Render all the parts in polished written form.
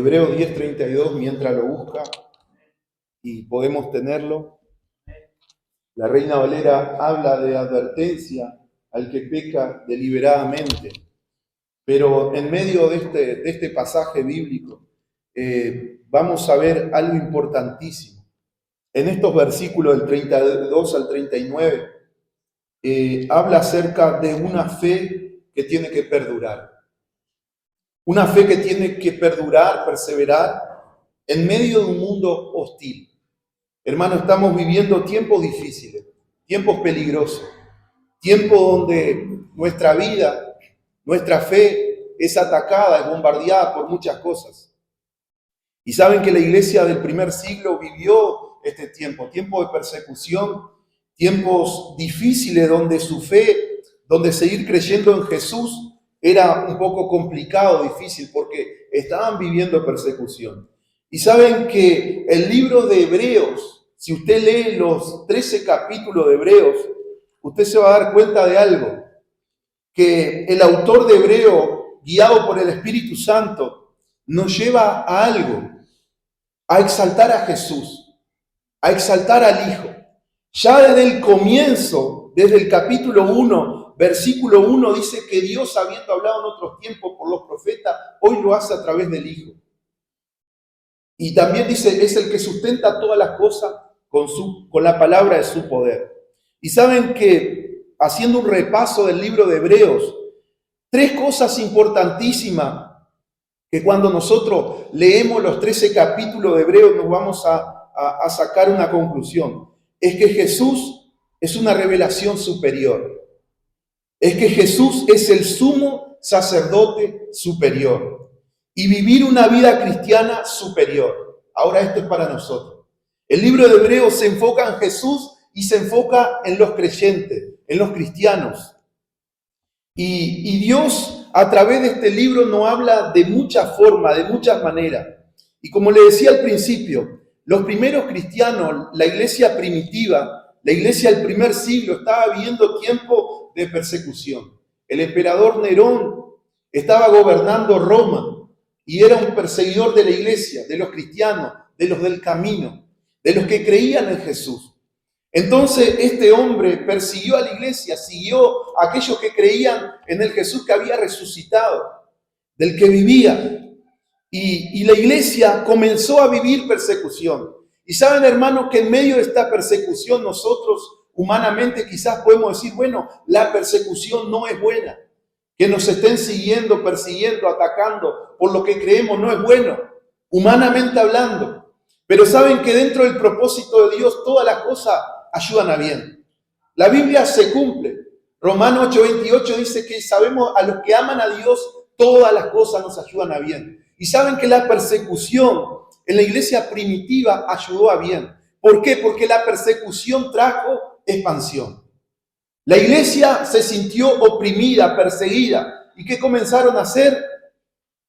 Hebreos 10:32, mientras lo busca, y podemos tenerlo. La Reina Valera habla de advertencia al que peca deliberadamente, pero en medio de este pasaje bíblico vamos a ver algo importantísimo. En estos versículos del 32 al 39 habla acerca de una fe que tiene que perdurar. Una fe que tiene que perdurar, perseverar en medio de un mundo hostil. Hermano, estamos viviendo tiempos difíciles, tiempos peligrosos, tiempos donde nuestra vida, nuestra fe es atacada, es bombardeada por muchas cosas. Y saben que la iglesia del primer siglo vivió este tiempo, tiempos de persecución, tiempos difíciles donde su fe, donde seguir creyendo en Jesús era un poco complicado, difícil, porque estaban viviendo persecución. Y saben que el libro de Hebreos, si usted lee los 13 capítulos de Hebreos, usted se va a dar cuenta de algo, que el autor de Hebreo, guiado por el Espíritu Santo, nos lleva a algo, a exaltar a Jesús, a exaltar al Hijo. Ya desde el comienzo, desde el capítulo 1, versículo 1, dice que Dios, habiendo hablado en otros tiempos por los profetas, hoy lo hace a través del Hijo. Y también dice, es el que sustenta todas las cosas con la palabra de su poder. Y saben que, haciendo un repaso del libro de Hebreos, 3 cosas importantísimas que cuando nosotros leemos los 13 capítulos de Hebreos nos vamos a sacar una conclusión. Es que Jesús es una revelación superior. Es que Jesús es el sumo sacerdote superior. Y vivir una vida cristiana superior. Ahora esto es para nosotros. El libro de Hebreos se enfoca en Jesús y se enfoca en los creyentes, en los cristianos. Y Dios a través de este libro nos habla de muchas formas, de muchas maneras. Y como le decía al principio, los primeros cristianos, la iglesia primitiva, la iglesia del primer siglo estaba viviendo tiempo de persecución. El emperador Nerón estaba gobernando Roma y era un perseguidor de la iglesia, de los cristianos, de los del camino, de los que creían en Jesús. Entonces este hombre persiguió a la iglesia, siguió a aquellos que creían en el Jesús que había resucitado, del que vivía. Y la iglesia comenzó a vivir persecución. Y saben, hermanos, que en medio de esta persecución nosotros humanamente quizás podemos decir, bueno, la persecución no es buena. Que nos estén siguiendo, persiguiendo, atacando por lo que creemos no es bueno, humanamente hablando. Pero saben que dentro del propósito de Dios todas las cosas ayudan a bien. La Biblia se cumple. Romanos 8:28 dice que sabemos a los que aman a Dios, todas las cosas nos ayudan a bien. Y saben que la persecución en la iglesia primitiva ayudó a bien. ¿Por qué? Porque la persecución trajo expansión. La iglesia se sintió oprimida, perseguida. ¿Y qué comenzaron a hacer?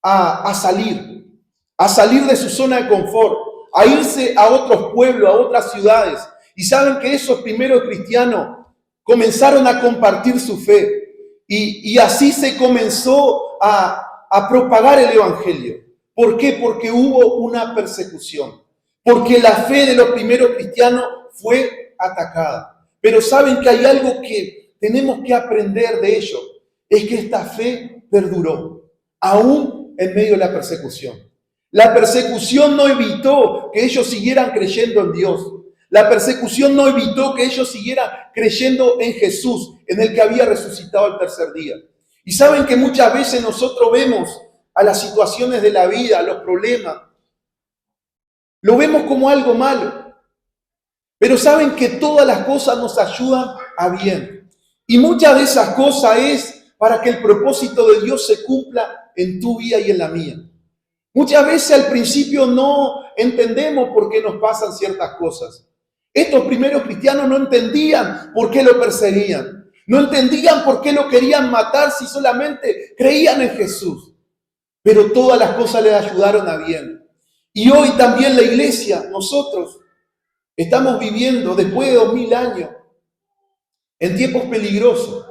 A salir de su zona de confort, a irse a otros pueblos, a otras ciudades. Y saben que esos primeros cristianos comenzaron a compartir su fe. Y así se comenzó a propagar el evangelio. ¿Por qué? Porque hubo una persecución. Porque la fe de los primeros cristianos fue atacada. Pero saben que hay algo que tenemos que aprender de ellos. Es que esta fe perduró, aún en medio de la persecución. La persecución no evitó que ellos siguieran creyendo en Dios. La persecución no evitó que ellos siguieran creyendo en Jesús, en el que había resucitado al tercer día. Y saben que muchas veces nosotros vemos a las situaciones de la vida, a los problemas, lo vemos como algo malo. Pero saben que todas las cosas nos ayudan a bien. Y muchas de esas cosas es para que el propósito de Dios se cumpla en tu vida y en la mía. Muchas veces al principio no entendemos por qué nos pasan ciertas cosas. Estos primeros cristianos no entendían por qué lo perseguían. No entendían por qué lo querían matar si solamente creían en Jesús. Pero todas las cosas les ayudaron a bien. Y hoy también la iglesia, nosotros, estamos viviendo, después de 2000 años, en tiempos peligrosos,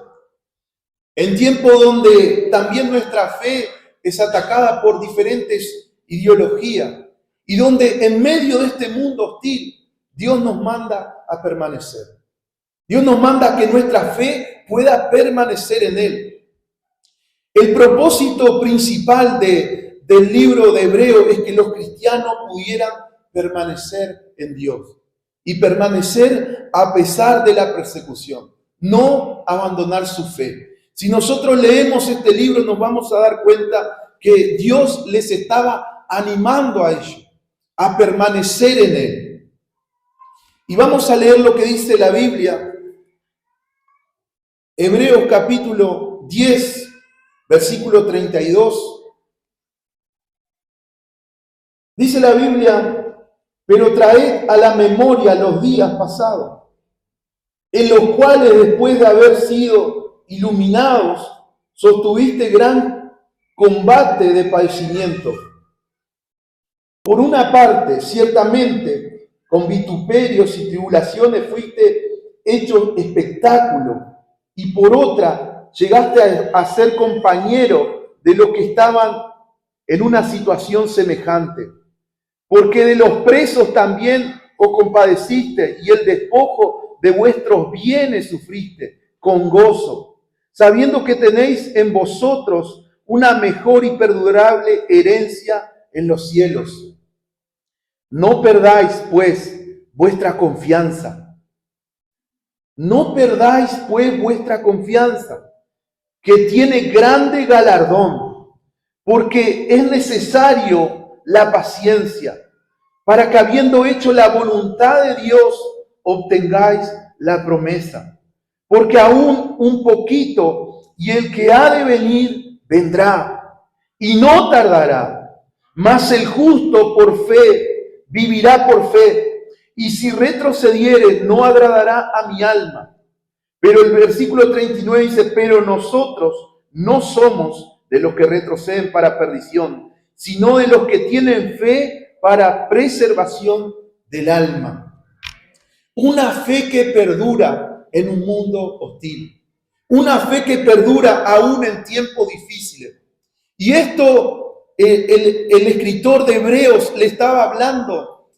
en tiempos donde también nuestra fe es atacada por diferentes ideología, y donde en medio de este mundo hostil, Dios nos manda a permanecer. Dios nos manda a que nuestra fe pueda permanecer en Él. El propósito principal del libro de Hebreos es que los cristianos pudieran permanecer en Dios y permanecer a pesar de la persecución, no abandonar su fe. Si nosotros leemos este libro nos vamos a dar cuenta que Dios les estaba animando a ellos a permanecer en Él. Y vamos a leer lo que dice la Biblia, Hebreos capítulo 10, versículo 32. Dice la Biblia: pero traed a la memoria los días pasados, en los cuales después de haber sido iluminados, sostuviste gran combate de padecimiento. Por una parte, ciertamente, con vituperios y tribulaciones fuiste hecho espectáculo, y por otra, llegaste a ser compañero de los que estaban en una situación semejante. Porque de los presos también os compadeciste, y el despojo de vuestros bienes sufriste con gozo, sabiendo que tenéis en vosotros una mejor y perdurable herencia en los cielos. No perdáis, pues, vuestra confianza. No perdáis, pues, vuestra confianza, que tiene grande galardón, porque es necesario la paciencia, para que habiendo hecho la voluntad de Dios, obtengáis la promesa. Porque aún un poquito, y el que ha de venir, vendrá, y no tardará. Mas el justo por fe, vivirá por fe, y si retrocediere, no agradará a mi alma. Pero el versículo 39 dice: pero nosotros no somos de los que retroceden para perdición, sino de los que tienen fe para preservación del alma. Una fe que perdura en un mundo hostil. Una fe que perdura aún en tiempos difíciles. Y esto el escritor de Hebreos le estaba hablando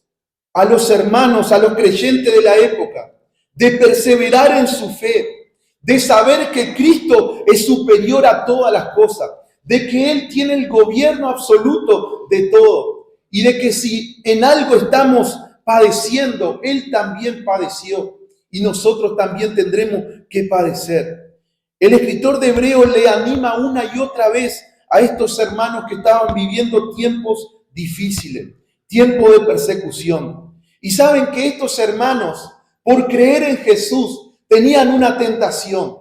a los hermanos, a los creyentes de la época, de perseverar en su fe, de saber que Cristo es superior a todas las cosas, de que Él tiene el gobierno absoluto de todo, y de que si en algo estamos padeciendo, Él también padeció, y nosotros también tendremos que padecer. El escritor de Hebreos le anima una y otra vez a estos hermanos que estaban viviendo tiempos difíciles, tiempos de persecución. Y saben que estos hermanos, por creer en Jesús, tenían una tentación: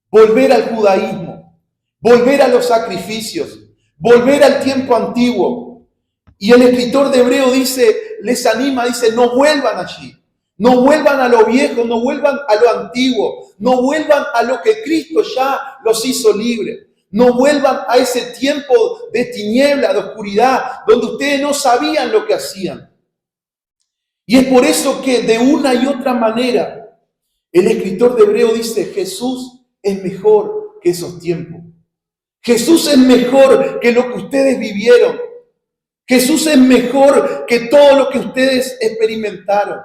volver al judaísmo, volver a los sacrificios, volver al tiempo antiguo. Y el escritor de Hebreo les anima, dice: no vuelvan allí, no vuelvan a lo viejo, no vuelvan a lo antiguo, no vuelvan a lo que Cristo ya los hizo libres. No vuelvan a ese tiempo de tiniebla, de oscuridad, donde ustedes no sabían lo que hacían. Y es por eso que de una y otra manera el escritor de Hebreo dice: Jesús es mejor que esos tiempos. Jesús es mejor que lo que ustedes vivieron. Jesús es mejor que todo lo que ustedes experimentaron.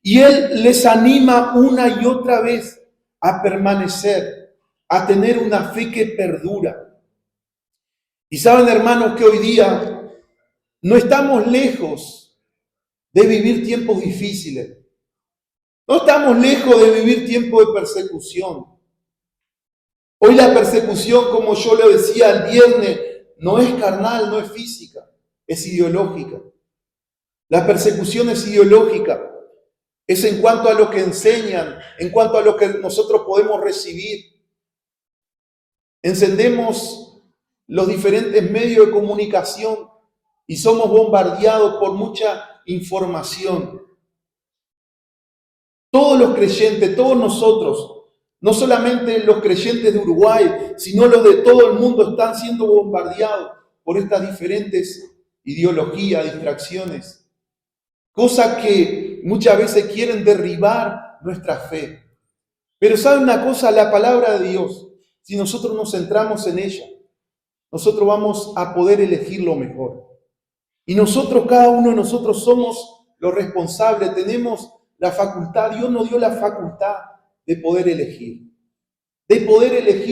Y Él les anima una y otra vez a permanecer, a tener una fe que perdura. Y saben, hermanos, que hoy día no estamos lejos de vivir tiempos difíciles. No estamos lejos de vivir tiempos de persecución. Hoy la persecución, como yo le decía el viernes, no es carnal, no es física, es ideológica. La persecución es ideológica. Es en cuanto a lo que enseñan, en cuanto a lo que nosotros podemos recibir. Encendemos los diferentes medios de comunicación y somos bombardeados por mucha información. Todos los creyentes, todos nosotros, no solamente los creyentes de Uruguay, sino los de todo el mundo, están siendo bombardeados por estas diferentes ideologías, distracciones, cosas que muchas veces quieren derribar nuestra fe. Pero ¿saben una cosa? La palabra de Dios, si nosotros nos centramos en ella, nosotros vamos a poder elegir lo mejor. Y nosotros, cada uno de nosotros somos los responsables, tenemos la facultad, Dios nos dio la facultad de poder elegir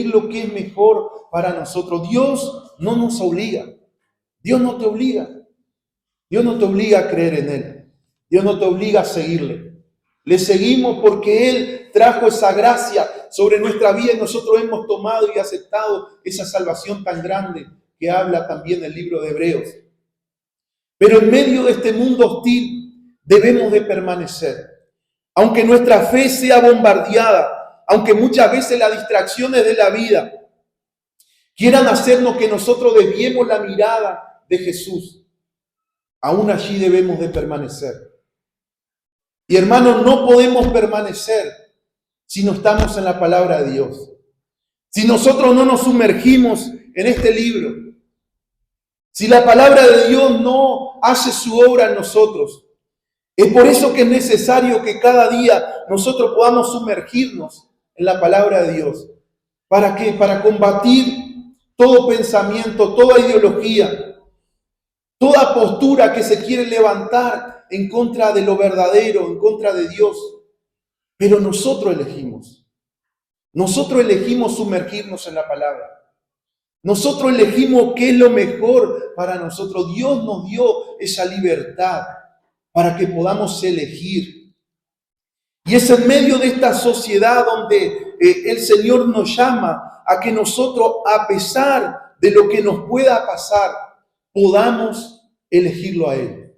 lo que es mejor para nosotros. Dios no nos obliga, Dios no te obliga, Dios no te obliga a creer en Él, Dios no te obliga a seguirle. Le seguimos porque Él trajo esa gracia sobre nuestra vida y nosotros hemos tomado y aceptado esa salvación tan grande que habla también el libro de Hebreos. Pero en medio de este mundo hostil debemos de permanecer. Aunque nuestra fe sea bombardeada, aunque muchas veces las distracciones de la vida quieran hacernos que nosotros desviemos la mirada de Jesús, aún allí debemos de permanecer. Y hermanos, no podemos permanecer si no estamos en la palabra de Dios. Si nosotros no nos sumergimos en este libro, si la palabra de Dios no hace su obra en nosotros, es por eso que es necesario que cada día nosotros podamos sumergirnos en la palabra de Dios. ¿Para qué? Para combatir todo pensamiento, toda ideología, toda postura que se quiere levantar en contra de lo verdadero, en contra de Dios. Pero nosotros elegimos sumergirnos en la palabra. Nosotros elegimos qué es lo mejor para nosotros. Dios nos dio esa libertad para que podamos elegir. Y es en medio de esta sociedad donde el Señor nos llama a que nosotros, a pesar de lo que nos pueda pasar, podamos elegirlo a Él.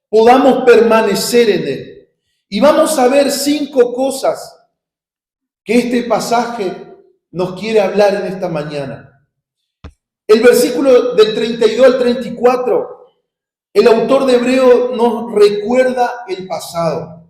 Podamos permanecer en Él. Y vamos a ver 5 cosas que este pasaje nos quiere hablar en esta mañana. El versículo del 32 al 34, el autor de Hebreo nos recuerda el pasado.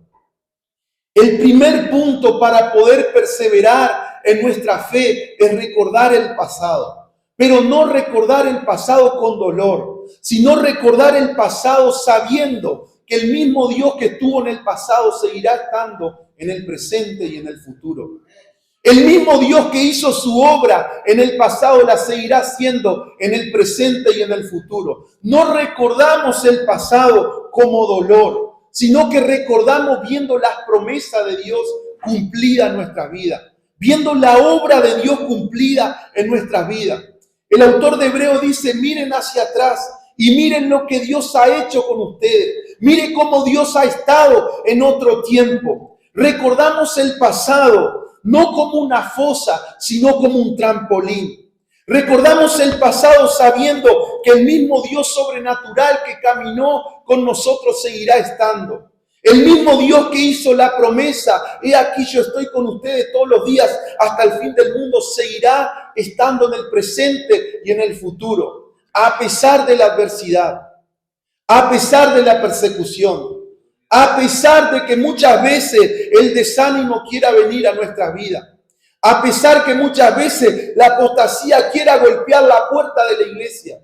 El primer punto para poder perseverar en nuestra fe es recordar el pasado. Pero no recordar el pasado con dolor, sino recordar el pasado sabiendo que el mismo Dios que estuvo en el pasado seguirá estando en el presente y en el futuro. El mismo Dios que hizo su obra en el pasado la seguirá haciendo en el presente y en el futuro. No recordamos el pasado como dolor, sino que recordamos viendo las promesas de Dios cumplidas en nuestra vida, viendo la obra de Dios cumplida en nuestras vidas. El autor de Hebreo dice, miren hacia atrás y miren lo que Dios ha hecho con ustedes. Miren cómo Dios ha estado en otro tiempo. Recordamos el pasado, no como una fosa, sino como un trampolín. Recordamos el pasado sabiendo que el mismo Dios sobrenatural que caminó con nosotros seguirá estando. El mismo Dios que hizo la promesa, he aquí yo estoy con ustedes todos los días hasta el fin del mundo, seguirá estando en el presente y en el futuro, a pesar de la adversidad, a pesar de la persecución, a pesar de que muchas veces el desánimo quiera venir a nuestra vida, a pesar que muchas veces la apostasía quiera golpear la puerta de la iglesia.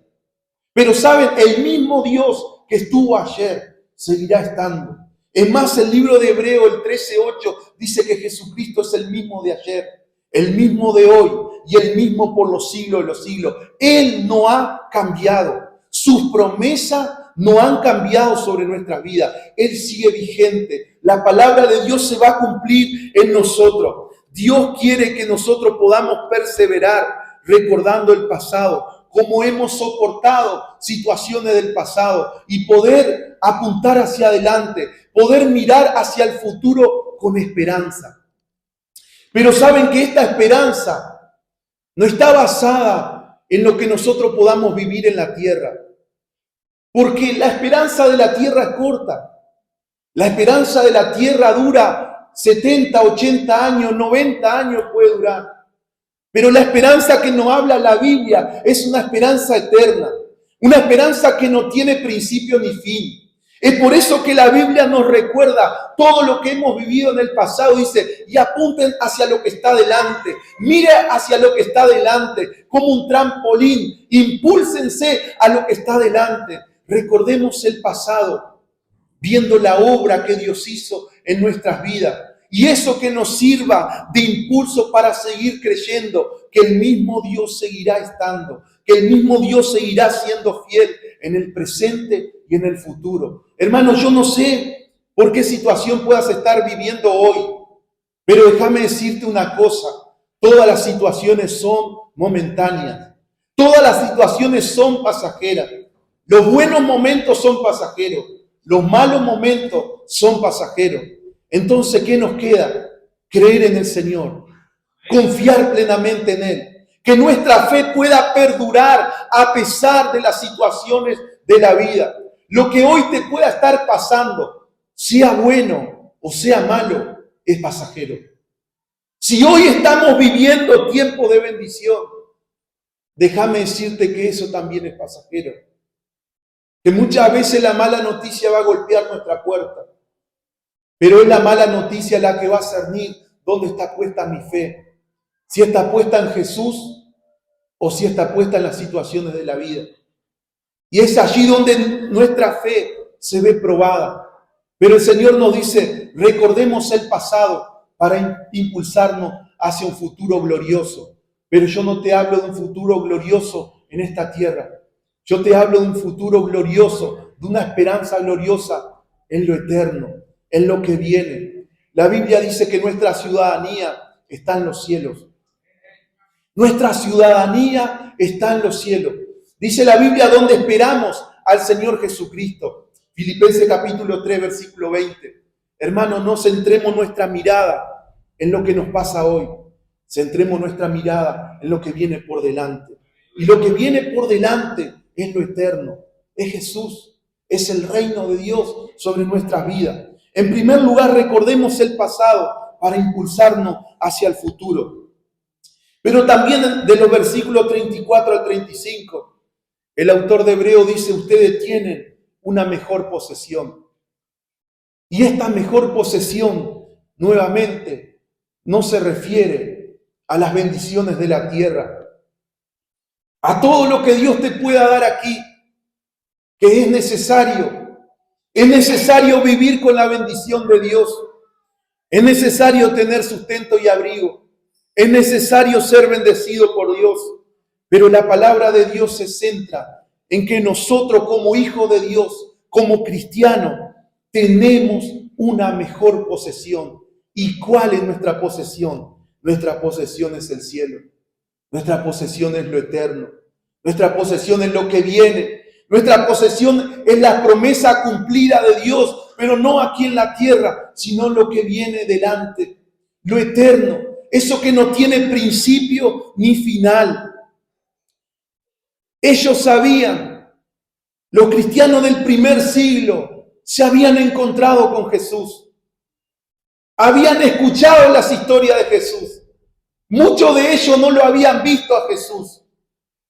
Pero saben, el mismo Dios que estuvo ayer seguirá estando. Es más, el libro de Hebreo, el 13:8, dice que Jesucristo es el mismo de ayer, el mismo de hoy y el mismo por los siglos de los siglos. Él no ha cambiado. Sus promesas no han cambiado sobre nuestra vida. Él sigue vigente. La palabra de Dios se va a cumplir en nosotros. Dios quiere que nosotros podamos perseverar recordando el pasado, cómo hemos soportado situaciones del pasado y poder apuntar hacia adelante, poder mirar hacia el futuro con esperanza. Pero saben que esta esperanza no está basada en lo que nosotros podamos vivir en la tierra, porque la esperanza de la tierra es corta. La esperanza de la tierra dura 70, 80 años, 90 años puede durar. Pero la esperanza que nos habla la Biblia es una esperanza eterna, una esperanza que no tiene principio ni fin. Es por eso que la Biblia nos recuerda todo lo que hemos vivido en el pasado. Dice, y apunten hacia lo que está delante. Mire hacia lo que está delante, como un trampolín. Impúlsense a lo que está delante. Recordemos el pasado, viendo la obra que Dios hizo en nuestras vidas. Y eso que nos sirva de impulso para seguir creyendo que el mismo Dios seguirá estando, que el mismo Dios seguirá siendo fiel en el presente y en el futuro. Hermano, yo no sé por qué situación puedas estar viviendo hoy, pero déjame decirte una cosa, todas las situaciones son momentáneas, todas las situaciones son pasajeras. Los buenos momentos son pasajeros, los malos momentos son pasajeros. Entonces, ¿qué nos queda? Creer en el Señor, confiar plenamente en Él, que nuestra fe pueda perdurar a pesar de las situaciones de la vida. Lo que hoy te pueda estar pasando, sea bueno o sea malo, es pasajero. Si hoy estamos viviendo tiempo de bendición, déjame decirte que eso también es pasajero. Que muchas veces la mala noticia va a golpear nuestra puerta, pero es la mala noticia la que va a cernir dónde está puesta mi fe. Si está puesta en Jesús o si está puesta en las situaciones de la vida. Y es allí donde nuestra fe se ve probada. Pero el Señor nos dice, recordemos el pasado para impulsarnos hacia un futuro glorioso. Pero yo no te hablo de un futuro glorioso en esta tierra. Yo te hablo de un futuro glorioso, de una esperanza gloriosa en lo eterno, en lo que viene. La Biblia dice que nuestra ciudadanía está en los cielos. Nuestra ciudadanía está en los cielos. Dice la Biblia donde esperamos al Señor Jesucristo. Filipenses capítulo 3, versículo 20. Hermanos, no centremos nuestra mirada en lo que nos pasa hoy. Centremos nuestra mirada en lo que viene por delante. Y lo que viene por delante es lo eterno. Es Jesús. Es el reino de Dios sobre nuestras vidas. En primer lugar, recordemos el pasado para impulsarnos hacia el futuro. Pero también de los versículos 34 al 35, el autor de Hebreo dice, ustedes tienen una mejor posesión. Y esta mejor posesión, nuevamente, no se refiere a las bendiciones de la tierra, a todo lo que Dios te pueda dar aquí, que es necesario vivir con la bendición de Dios, es necesario tener sustento y abrigo. Es necesario ser bendecido por Dios, pero la palabra de Dios se centra en que nosotros como hijos de Dios, como cristianos, tenemos una mejor posesión. ¿Y cuál es nuestra posesión? Nuestra posesión es el cielo. Nuestra posesión es lo eterno. Nuestra posesión es lo que viene. Nuestra posesión es la promesa cumplida de Dios, pero no aquí en la tierra, sino lo que viene delante, lo eterno. Eso que no tiene principio ni final. Ellos sabían, los cristianos del primer siglo se habían encontrado con Jesús. Habían escuchado las historias de Jesús. Muchos de ellos no lo habían visto a Jesús,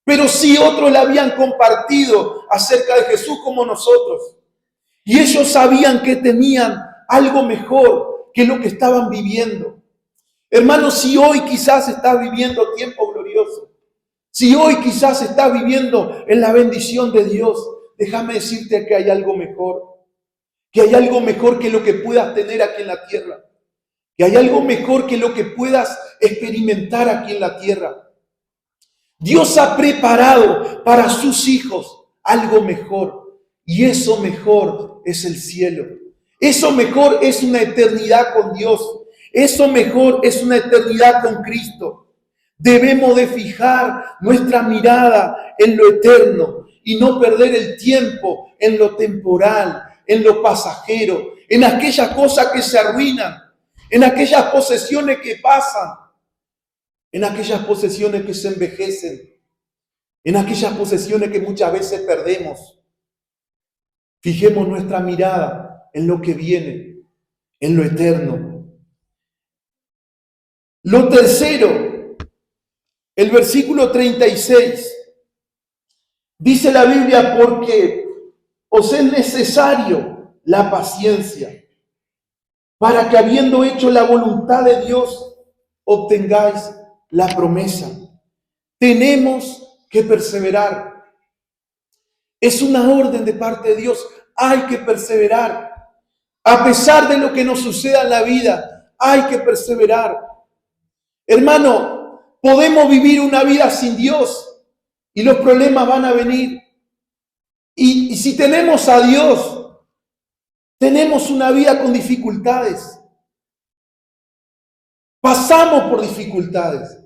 pero sí otros le habían compartido acerca de Jesús como nosotros. Y ellos sabían que tenían algo mejor que lo que estaban viviendo. Hermanos, si hoy quizás estás viviendo tiempo glorioso, si hoy quizás estás viviendo en la bendición de Dios, déjame decirte que hay algo mejor, que hay algo mejor que lo que puedas tener aquí en la tierra, que hay algo mejor que lo que puedas experimentar aquí en la tierra. Dios ha preparado para sus hijos algo mejor, y eso mejor es el cielo. Eso mejor es una eternidad con Dios. Eso mejor es una eternidad con Cristo. Debemos de fijar nuestra mirada en lo eterno y no perder el tiempo en lo temporal, en lo pasajero, en aquellas cosas que se arruinan, en aquellas posesiones que pasan, en aquellas posesiones que se envejecen, en aquellas posesiones que muchas veces perdemos. Fijemos nuestra mirada en lo que viene, en lo eterno. Lo tercero, el versículo 36, dice la Biblia, porque os es necesario la paciencia, para que habiendo hecho la voluntad de Dios, obtengáis la promesa. Tenemos que perseverar. Es una orden de parte de Dios. Hay que perseverar. A pesar de lo que nos suceda en la vida, hay que perseverar. Hermano, podemos vivir una vida sin Dios y los problemas van a venir. Y si tenemos a Dios, tenemos una vida con dificultades. Pasamos por dificultades.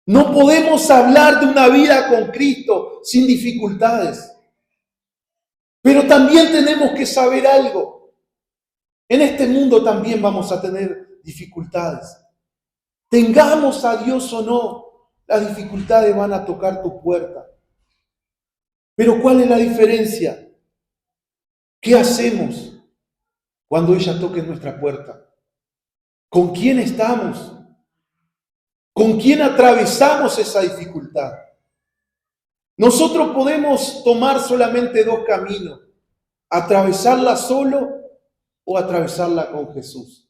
No podemos hablar de una vida con Cristo sin dificultades. Pero también tenemos que saber algo. En este mundo también vamos a tener dificultades. Tengamos a Dios o no, las dificultades van a tocar tu puerta. Pero ¿cuál es la diferencia? ¿Qué hacemos cuando ella toque nuestra puerta? ¿Con quién estamos? ¿Con quién atravesamos esa dificultad? Nosotros podemos tomar solamente dos caminos: atravesarla solo o atravesarla con Jesús.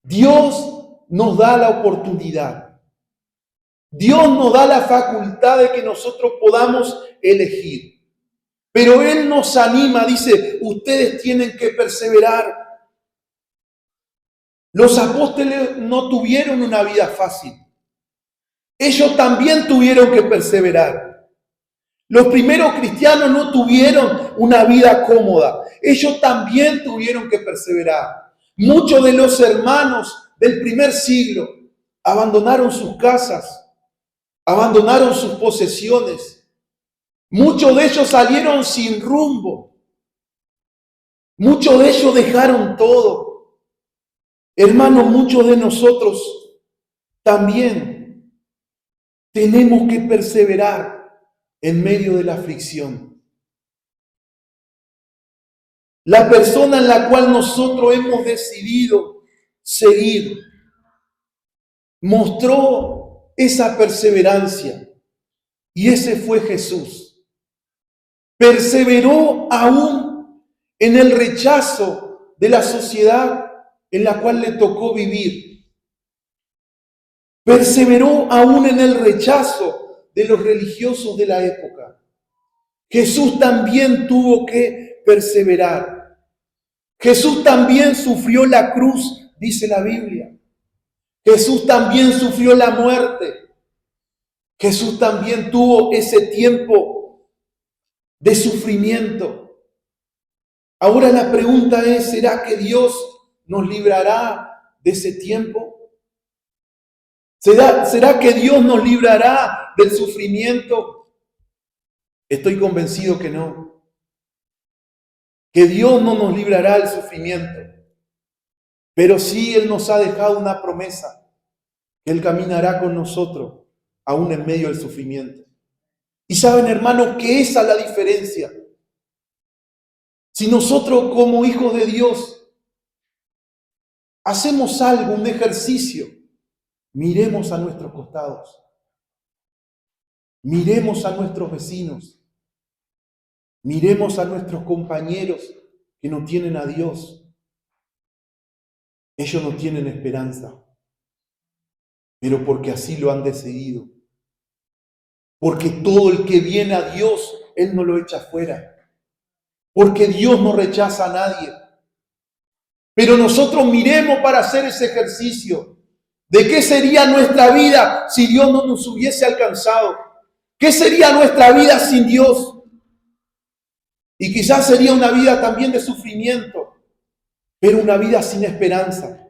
Dios nos da la oportunidad. Dios nos da la facultad de que nosotros podamos elegir. Pero Él nos anima, dice, ustedes tienen que perseverar. Los apóstoles no tuvieron una vida fácil. Ellos también tuvieron que perseverar. Los primeros cristianos no tuvieron una vida cómoda. Ellos también tuvieron que perseverar. Muchos de los hermanos del primer siglo abandonaron sus casas, abandonaron sus posesiones. Muchos de ellos salieron sin rumbo. Muchos de ellos dejaron todo. Hermanos, muchos de nosotros también tenemos que perseverar en medio de la aflicción. La persona en la cual nosotros hemos decidido seguir mostró esa perseverancia y ese fue Jesús. Perseveró aún en el rechazo de la sociedad en la cual le tocó vivir. Perseveró aún en el rechazo de los religiosos de la época. Jesús también tuvo que perseverar. Jesús también sufrió la cruz, dice la Biblia. Jesús también sufrió la muerte. Jesús también tuvo ese tiempo de sufrimiento. Ahora la pregunta es, ¿será que Dios nos librará de ese tiempo? ¿Será que Dios nos librará del sufrimiento? Estoy convencido que no. Que Dios no nos librará del sufrimiento. Pero sí Él nos ha dejado una promesa, que Él caminará con nosotros, aún en medio del sufrimiento. Y saben, hermanos, que esa es la diferencia. Si nosotros como hijos de Dios hacemos algo, un ejercicio, miremos a nuestros costados, miremos a nuestros vecinos, miremos a nuestros compañeros que no tienen a Dios. Ellos no tienen esperanza, pero porque así lo han decidido. Porque todo el que viene a Dios, Él no lo echa fuera. Porque Dios no rechaza a nadie. Pero nosotros miremos para hacer ese ejercicio. ¿De qué sería nuestra vida si Dios no nos hubiese alcanzado? ¿Qué sería nuestra vida sin Dios? Y quizás sería una vida también de sufrimiento, pero una vida sin esperanza.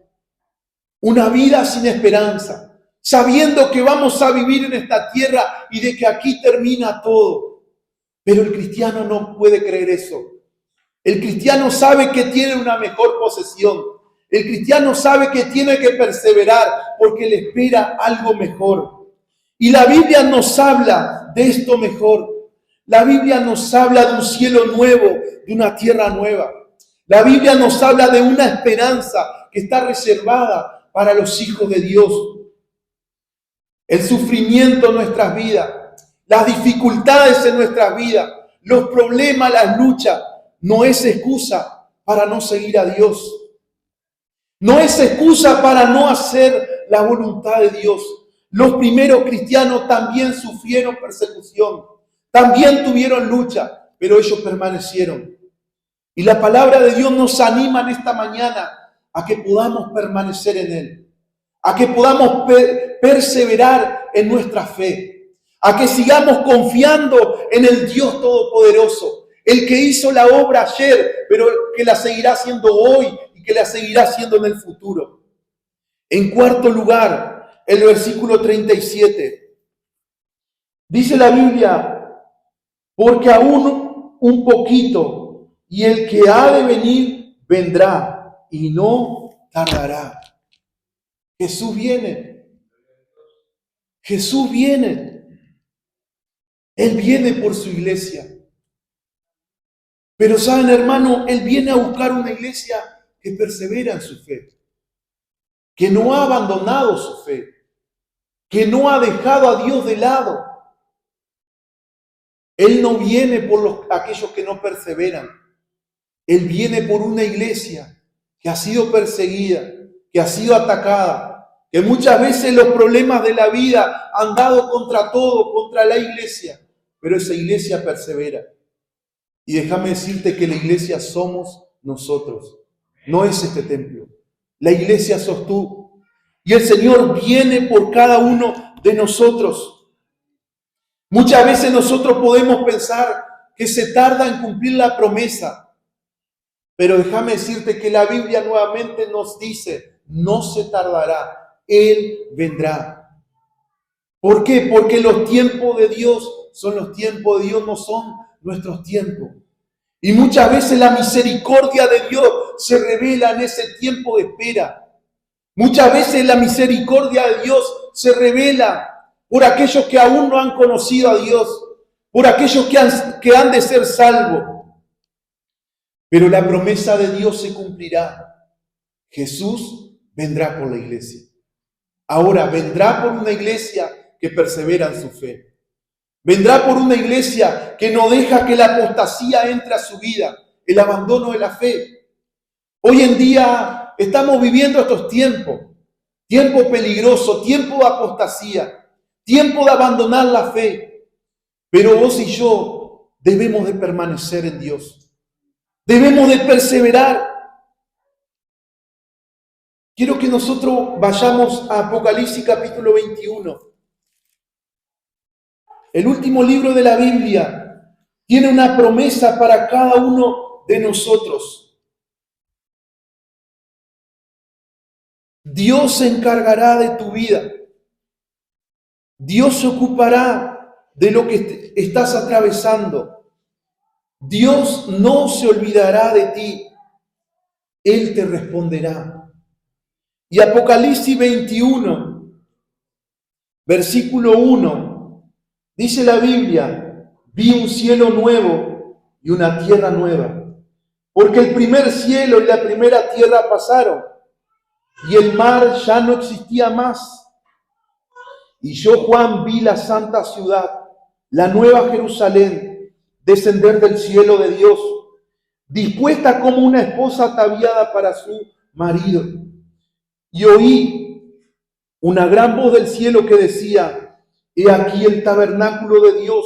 Una vida sin esperanza, sabiendo que vamos a vivir en esta tierra y de que aquí termina todo. Pero el cristiano no puede creer eso. El cristiano sabe que tiene una mejor posesión. El cristiano sabe que tiene que perseverar porque le espera algo mejor. Y la Biblia nos habla de esto mejor. La Biblia nos habla de un cielo nuevo, de una tierra nueva. La Biblia nos habla de una esperanza que está reservada para los hijos de Dios. El sufrimiento en nuestras vidas, las dificultades en nuestras vidas, los problemas, las luchas, no es excusa para no seguir a Dios. No es excusa para no hacer la voluntad de Dios. Los primeros cristianos también sufrieron persecución, también tuvieron lucha, pero ellos permanecieron. Y la palabra de Dios nos anima en esta mañana a que podamos permanecer en Él, a que podamos perseverar en nuestra fe, a que sigamos confiando en el Dios Todopoderoso, el que hizo la obra ayer, pero que la seguirá haciendo hoy y que la seguirá haciendo en el futuro. En cuarto lugar, el versículo 37. Dice la Biblia, porque aún un poquito, y el que ha de venir vendrá y no tardará. Jesús viene. Jesús viene. Él viene por su iglesia. Pero saben, hermano, Él viene a buscar una iglesia que persevera en su fe, que no ha abandonado su fe, que no ha dejado a Dios de lado. Él no viene por aquellos que no perseveran. Él viene por una iglesia que ha sido perseguida, que ha sido atacada, que muchas veces los problemas de la vida han dado contra todo, contra la iglesia, pero esa iglesia persevera. Y déjame decirte que la iglesia somos nosotros, no es este templo. La iglesia sos tú. Y el Señor viene por cada uno de nosotros. Muchas veces nosotros podemos pensar que se tarda en cumplir la promesa, pero déjame decirte que la Biblia nuevamente nos dice, no se tardará, Él vendrá. ¿Por qué? Porque los tiempos de Dios son los tiempos de Dios, no son nuestros tiempos. Y muchas veces la misericordia de Dios se revela en ese tiempo de espera. Muchas veces la misericordia de Dios se revela por aquellos que aún no han conocido a Dios, por aquellos que han de ser salvos. Pero la promesa de Dios se cumplirá. Jesús vendrá por la iglesia. Ahora, vendrá por una iglesia que persevera en su fe. Vendrá por una iglesia que no deja que la apostasía entre a su vida, el abandono de la fe. Hoy en día estamos viviendo estos tiempos, tiempo peligroso, tiempo de apostasía, tiempo de abandonar la fe. Pero vos y yo debemos de permanecer en Dios. Debemos de perseverar. Quiero que nosotros vayamos a Apocalipsis capítulo 21. El último libro de la Biblia tiene una promesa para cada uno de nosotros. Dios se encargará de tu vida. Dios se ocupará de lo que estás atravesando. Dios no se olvidará de ti. Él te responderá. Y Apocalipsis 21, versículo 1. Dice la Biblia, vi un cielo nuevo y una tierra nueva, porque el primer cielo y la primera tierra pasaron, y el mar ya no existía más. Y yo, Juan, vi la santa ciudad, la nueva Jerusalén, descender del cielo de Dios, dispuesta como una esposa ataviada para su marido. Y oí una gran voz del cielo que decía, he aquí el tabernáculo de Dios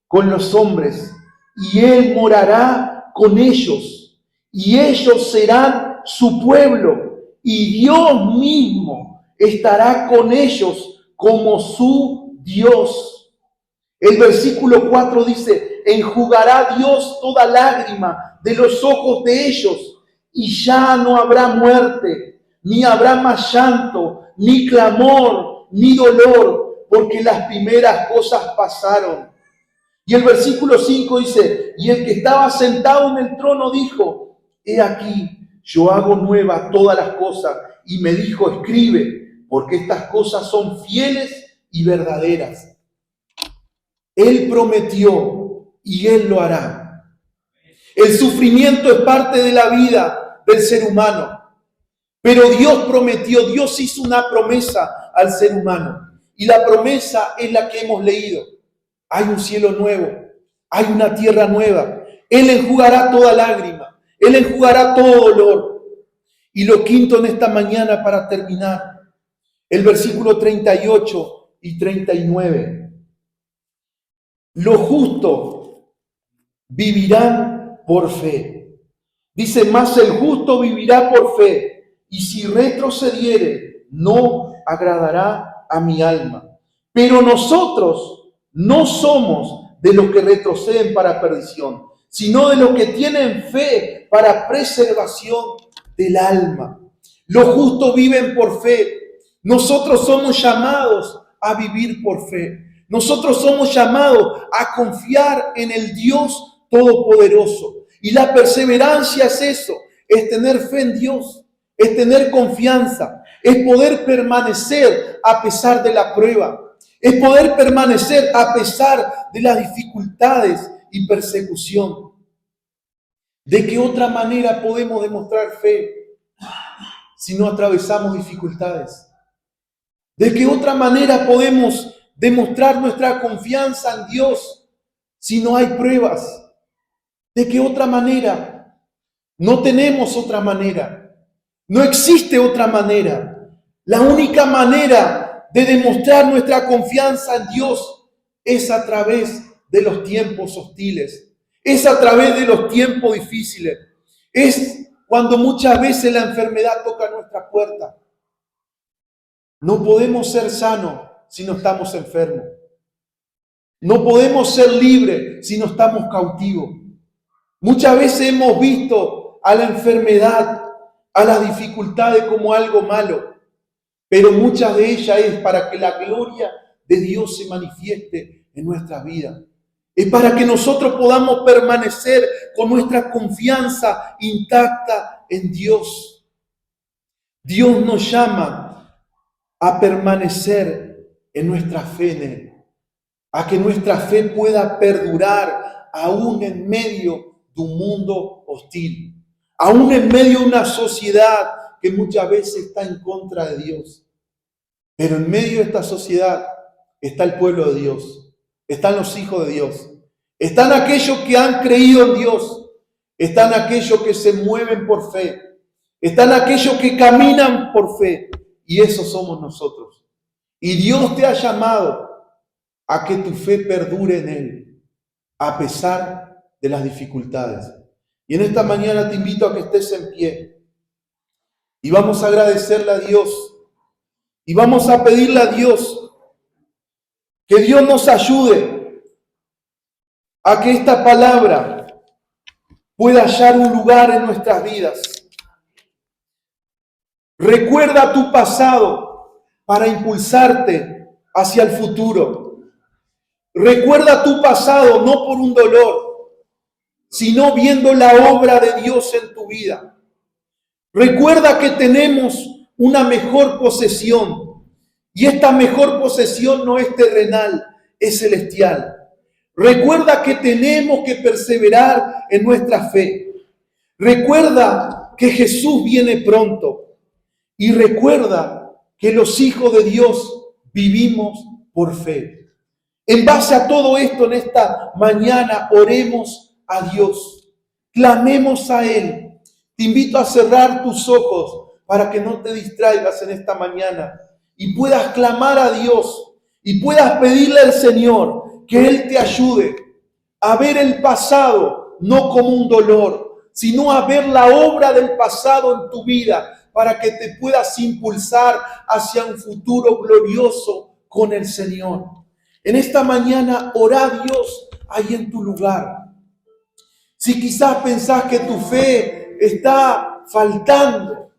con los hombres, y Él morará con ellos, y ellos serán su pueblo, y Dios mismo estará con ellos como su Dios. El versículo 4 dice, enjugará Dios toda lágrima de los ojos de ellos, y ya no habrá muerte, ni habrá más llanto, ni clamor, ni dolor, porque las primeras cosas pasaron. Y el versículo 5 dice, y el que estaba sentado en el trono dijo, he aquí, yo hago nueva todas las cosas. Y me dijo, escribe, porque estas cosas son fieles y verdaderas. Él prometió y Él lo hará. El sufrimiento es parte de la vida del ser humano. Pero Dios prometió, Dios hizo una promesa al ser humano. Y la promesa es la que hemos leído. Hay un cielo nuevo, hay una tierra nueva. Él enjugará toda lágrima, Él enjugará todo dolor. Y lo quinto en esta mañana para terminar, el versículo 38 y 39. Los justos vivirán por fe. Dice, mas el justo vivirá por fe, y si retrocediere, no agradará a mi alma. Pero nosotros No somos de los que retroceden para perdición, sino de los que tienen fe para preservación del alma. Los justos viven por fe. Nosotros somos llamados a vivir por fe. Nosotros somos llamados a confiar en el Dios Todopoderoso. Y la perseverancia es eso, es tener fe en Dios, es tener confianza, es poder permanecer a pesar de la prueba, es poder permanecer a pesar de las dificultades y persecución. ¿De qué otra manera podemos demostrar fe si no atravesamos dificultades? ¿De qué otra manera podemos demostrar nuestra confianza en Dios si no hay pruebas? ¿De qué otra manera? No tenemos otra manera. No existe otra manera. La única manera de demostrar nuestra confianza en Dios es a través de los tiempos hostiles. Es a través de los tiempos difíciles. Es cuando muchas veces la enfermedad toca nuestra puerta. No podemos ser sanos si no estamos enfermos. No podemos ser libres si no estamos cautivos. Muchas veces hemos visto a la enfermedad, a las dificultades como algo malo, pero muchas de ellas es para que la gloria de Dios se manifieste en nuestras vidas. Es para que nosotros podamos permanecer con nuestra confianza intacta en Dios. Dios nos llama a permanecer en nuestra fe en Él, a que nuestra fe pueda perdurar aún en medio de un mundo hostil, aún en medio de una sociedad que muchas veces está en contra de Dios. Pero en medio de esta sociedad está el pueblo de Dios, están los hijos de Dios, están aquellos que han creído en Dios, están aquellos que se mueven por fe, están aquellos que caminan por fe, y esos somos nosotros. Y Dios te ha llamado a que tu fe perdure en Él, a pesar de las dificultades. Y en esta mañana te invito a que estés en pie y vamos a agradecerle a Dios y vamos a pedirle a Dios que Dios nos ayude a que esta palabra pueda hallar un lugar en nuestras vidas. Recuerda tu pasado para impulsarte hacia el futuro. Recuerda tu pasado no por un dolor, sino viendo la obra de Dios en tu vida. Recuerda que tenemos una mejor posesión y esta mejor posesión no es terrenal, es celestial. Recuerda que tenemos que perseverar en nuestra fe. Recuerda que Jesús viene pronto y recuerda que los hijos de Dios vivimos por fe. En base a todo esto, en esta mañana, oremos a Dios, clamemos a Él. Te invito a cerrar tus ojos para que no te distraigas en esta mañana y puedas clamar a Dios y puedas pedirle al Señor que Él te ayude a ver el pasado no como un dolor, sino a ver la obra del pasado en tu vida para que te puedas impulsar hacia un futuro glorioso con el Señor. En esta mañana, ora a Dios ahí en tu lugar. Si quizás pensás que tu fe está faltando,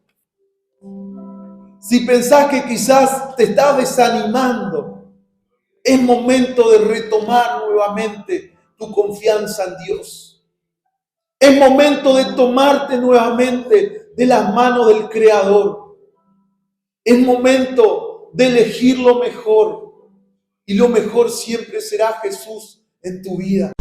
si pensás que quizás te está desanimando, es momento de retomar nuevamente tu confianza en Dios. Es momento de tomarte nuevamente de las manos del Creador. Es momento de elegir lo mejor. Y lo mejor siempre será Jesús en tu vida.